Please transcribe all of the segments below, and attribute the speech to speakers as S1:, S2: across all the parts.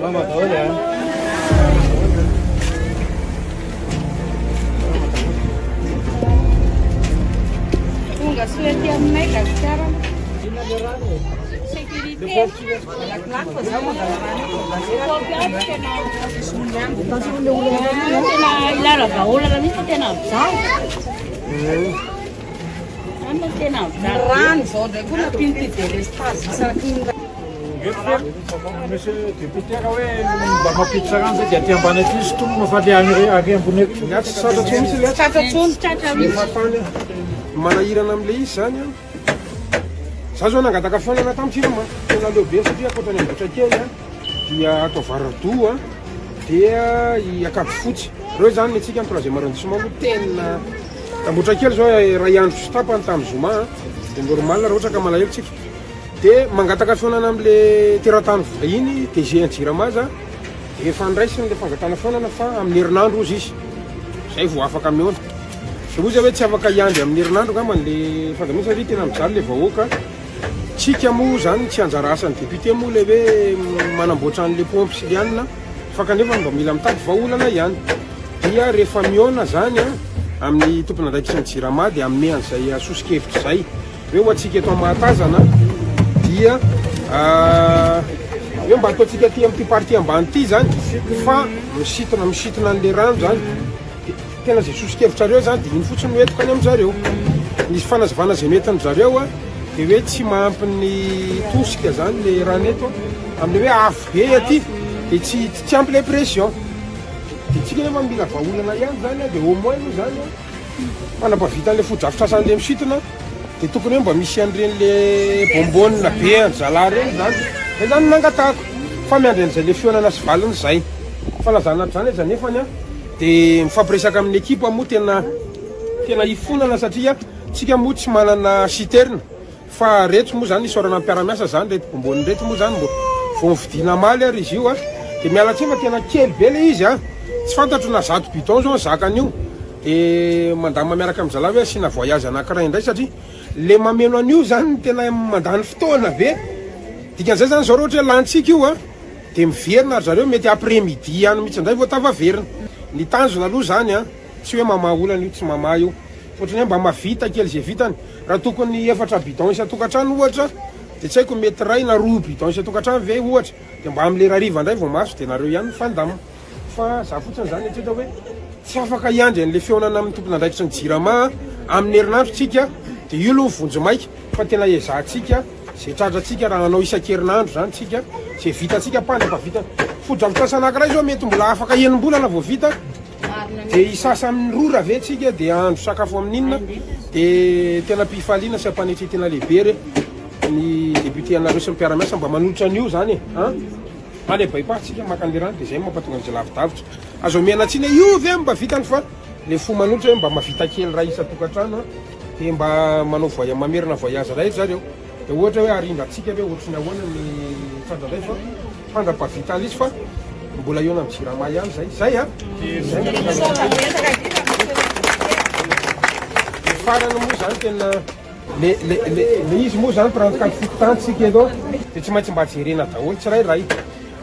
S1: Tonga soety aminay gasikara. Sécurité. Tena ilala vaolana misy tena mizaha. Ama tena mizaha.
S2: Rano zao ndraiky koa napinty délestage isaky
S3: Misy député raha hoe mba mampiditra rano zay dia aty ambany aty sotomina fa le ary ambony eky
S4: Tsy satratsy misy le
S1: Tsatratsony tratra misy.
S4: fatany manahirana am'le izy zany a. Za zao nangataka fiainana tamin'tsirama tena leo be satria akoatrany ambotra kely a dia atao varadoa dia i akabo fotsy reo zany ny atsika amin'ny troisième arrondissement no tena ambotra kely zao ray andro sy tapany tamin'ny zoma dia normal raha ohatra ka malahelo tsika dia mangataka fiainana am'le teratany vahiny DG an-Jirama za dia fandraisiny le fangatana fiainana fa amin'ny herinandro ozy izy zay vao afaka miona dia ozy hoe tsy afaka hiandry amin'ny herinandro ngambany le fandamina satria tena mijaly le vahoaka tsika moa zany tsy anjara asan'ny député moa le hoe manamboatra an'le pompy sy le anina fa kanefa mba mila mitady vahaolana ihany dia rehefa miona zany a amin'ny tompona andraikitry ny Jirama dia amin'ny an'izay asosokevitra zay hoe ho atsika eto Mahatazana dia hoe mba ataontsika ty amin'ity partie ambany ity zany fa misitona an'le rano zany tena zay sosokevitra reo zany dia iny fotsiny no entokany amin'zareo nisy fanazavana zay noentin'ny zareo a dia hoe tsy mahampy ny tosika zany le rano eto amin'le hoe afo be aty dia tsy ampy le pression dia tsika nefa mila vahaolana ihany zany a dia au moins aloha zany a manampavitan'le foto-javitra asan'le misitona dia tokony hoe mba misy an'ireny le bombonina be an'zala reny zany zay zany nangatako fa miandry an'izay le fionana sy valiny zay falazana zany izy nefany a dia mifampiresaka amin'ny ekipa moa tena ifonana satria tsika moa tsy manana citerne fa reto moa zany isorana mpiaramiasa zany reto bomboniny reto moa zany mbo vao mividina maly ary izy io a dia miala tsy fa tena kely be le izy a tsy fantatro na zato bidon zao zakan'io dia mandama miaraka amin'ny zala hoe asina voyage anankiray indray satria le mameno an'io zany tena mandany fotoana be dikan'izay zany zao ohatra hoe lantsika io a dia miverina ary zareo mety après midi any mihitsy indray vao tavaverina ny tanjona aloha zany a tsy hoe mamaha olana io tsy mamaha io fotrany hoe mba mavita kely zay vitany raha tokony 4 bidon isa-tokantrano ohatra dia tsy haiko mety ray na 2 bidon isa-tokantrano ve ohatra dia mba amin'le rariva indray vao maso dia nareo ihany fandama fa za fotsiny zany atreta hoe tsy afaka hiandry an'le fionana amin'ny tompona andraikitry ny Jirama amin'ny herinandro tsika dia io aloha vonjo maika fa tena ezahantsika zay tratratsika raha anao isan-kerinandro zany tsika zay vitatsika mpandram-pavita foto-dravitrasa anankiray zao mety mbola afaka enim-bolana vao vita dia isasa amin'ny rora ve tsika dia andro sakafo amin'inona dia tena mpifaliana sy ampanetry tena lehibe re ny député anareo sy ny mpiaramiasa mba manolotra an'io zany e ale baipatsika makan'le rano dia zay mampatonga an'izay lavidavitra azo miana tsiny io ve mba vitany fa le fo manolotra hoe mba mavita kely raha isa-tokantrano dia mba manao mamerina voyage ray zareo dia ohatra hoe arindratsika hoe ohatrany ahoana ny tradradray fa fandram-pavita izy fa mbola eo amin'ny Jirama ihany zay a farany moa zany tena le izy moa zany prendre fototantsika eto dia tsy maintsy mba jerena daholo tsirairay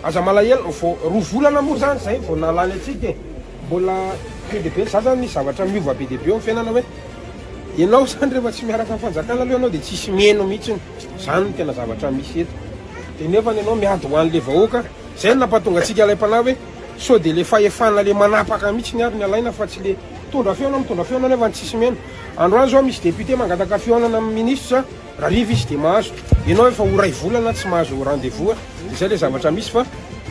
S4: aza malahelo vao 2 volana moa zany zay vao nalany atsika mbola be dia be za zany nisy zavatra miova be dia be eo amin'ny fiainana hoe ianao zany rehefa tsy miaraka amin'ny fanjakana aloha ianao dia tsisy meno mihitsiny zany no tena zavatra misy eto dia nefa ianao miady ho an'le vahoaka zay no nampatonga antsika ilay-panahy hoe sao dia le fahefana le manapaka mihitsy ary ny alaina fa tsy le mitondra feona nefa ny tsisy meno androany zao misy député mangataka fionana amin'ny ministre raha riva izy dia mahazo ianao efa ho ray volana tsy mahazo rendez-vous dia zay le zavatra misy fa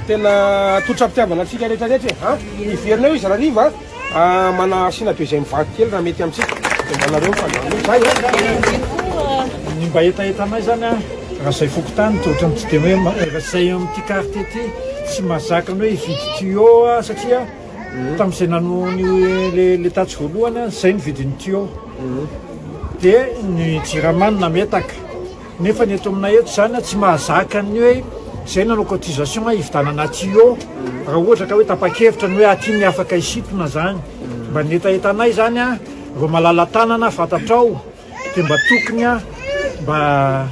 S4: tena totra-pitiavana antsika rehetrarehetra iverina eo izy raha riva mana asina deuxième vague kely raha mety amintsika dia mba nareo mifandray
S3: ny mba etaetanay zany a raha zay fokotany dia ohatra tsy dia hoe rasay amin'ity carte ity tsy mahazaka ny hoe hividy tuyau satria tamin'izay nanony le tatsy voalohany zay nividiny tuyau dia ny Jirama nametaka nefa ny eto aminay eto zany tsy mahazaka ny hoe zay nanao cotisation hividanana tuyau raha ohatra ka hoe tapa-kevitra ny hoe aty ny afaka hisitona zany mba ny etaetanay zany a vao malala tanana fatatrao dia mba tokony a mba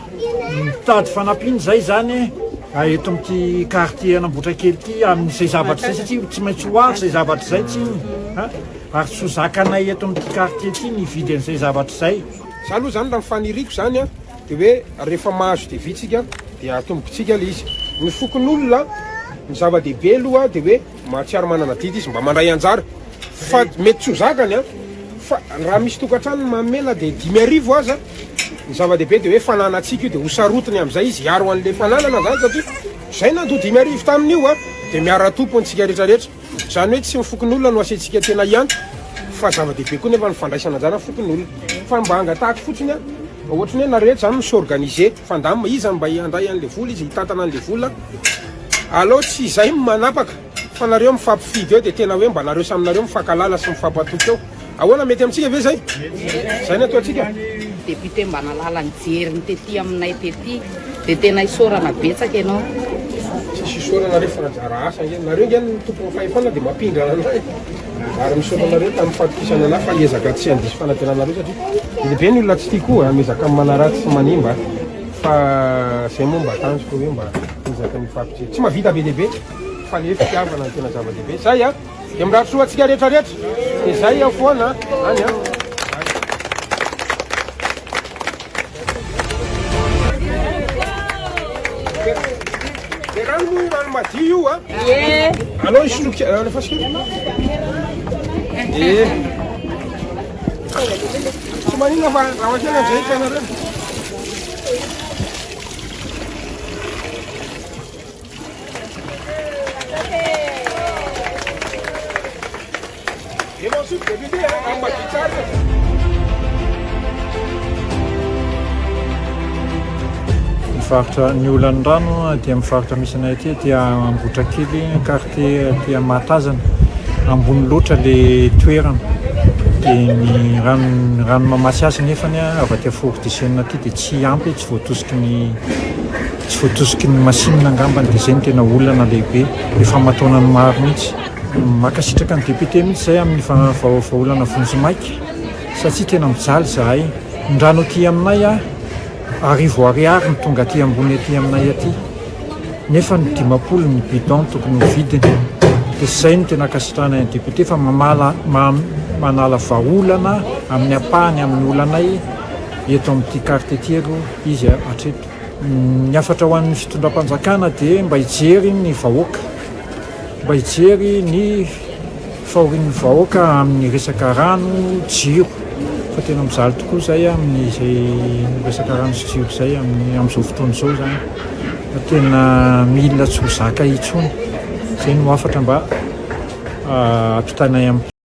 S3: mitady fanampiny zay zany eto amin'ity quartier anamboatra kely ity amin'izay zavatra zay satria tsy maintsy ho avy zay zavatra zay tsy ary tsy ho zakanay eto amin'ity quartier ity nividy an'izay zavatra zay.
S4: Za aloha zany raha mifaniriko zany a de hoe rehefa mahazo de vitsika de atombokontsika le izy. Ny fokon'olona ny zava-dehibe aloha de hoe mahatsiaro manana didy izy mba mandray anjara fa mety tsy ho zakany a fa raha misy tokantrano mamela de 5,000 aza ny zava-dehibe de hoe fananatsika io de ho sarotiny amin'izay izy hiaro an'le fananana zany satria zay nando 5,000 tamin'io a de miara-tompo antsika rehetrarehetra zany hoe tsy mifokon'olona no asentsika tena ihany fa zava-dehibe koa nefa ny fandraisana anjara fokon'olona fa mba hangatahaka fotsiny a ohatrany hoe narehetra zany misy organise fandamina izany mba hiandray an'le vola izy hitantana an'le vola aloha tsy izay manapaka fa nareo mifampifidy eo de tena hoe mba nareo saminareo mifankalala sy mifampatoky eo ahoana mety amintsika ve zay ny ataontsika
S2: député mba nalala ny jeriny tety aminay tety de tena isorana betsaka ianao
S4: tsisy isorana reo fanajara asa nareo ngeny tompony fahefana de mampindrana anay ary misoranareo tamin'ny fatokisana ana fa ezaka tsy andisy fanatenanareo satria lehibe ny olona tsy tia koa mezaka amin'ny manaratsy sy manimba fa zay moa mba tanjoko hoe mba ezaka mifapitse tsy mavita be lehibe fa le fitiavana ny tena zava-dehibe zay a de miratsoa atsika rehetrarehetra de zay a foana any a de rano moa rano madio io a aloha isoloky fasika tsy manina fa raha kely am'zay hitanareo
S3: mivarotra ny olany rano dia mivarotra misy anay aty dia ambotra kely quartier dia Mahatazana ambony loatra le toerana dia ny rano mamasy azy nefany avy aty Fort des Jeunes aty dia tsy ampy tsy voatosiky ny masinina angambany dia zay ny tena olana lehibe efa mataonany maro mihitsy makasitraka ny député mihitsy zay amin'ny vaolana vonjimaiky satria tena mijaly zahay ny rano aty aminay arivo ariary ny tonga aty ambony aty aminay aty nefa ny 10 ny bidon tokony ho vidiny dia zay no tena akasitranay ny député fa manala vaolana amin'ny apahany amin'ny olanay eto amin'ity quartier ty aloha izy atreto ny afatra ho an'ny fitondram-panjakana dia mba hijery ny vahoaka mba hijery ny fahorian'ny vahoaka amin'ny resaka rano jiro fa tena mizaly tokoa zay amin'izay resaka rano sy jiro zay amin'izao fotoana izao zany fa tena mila tsy ho zaka intsony zay no afatra mba ampitanay amin'ny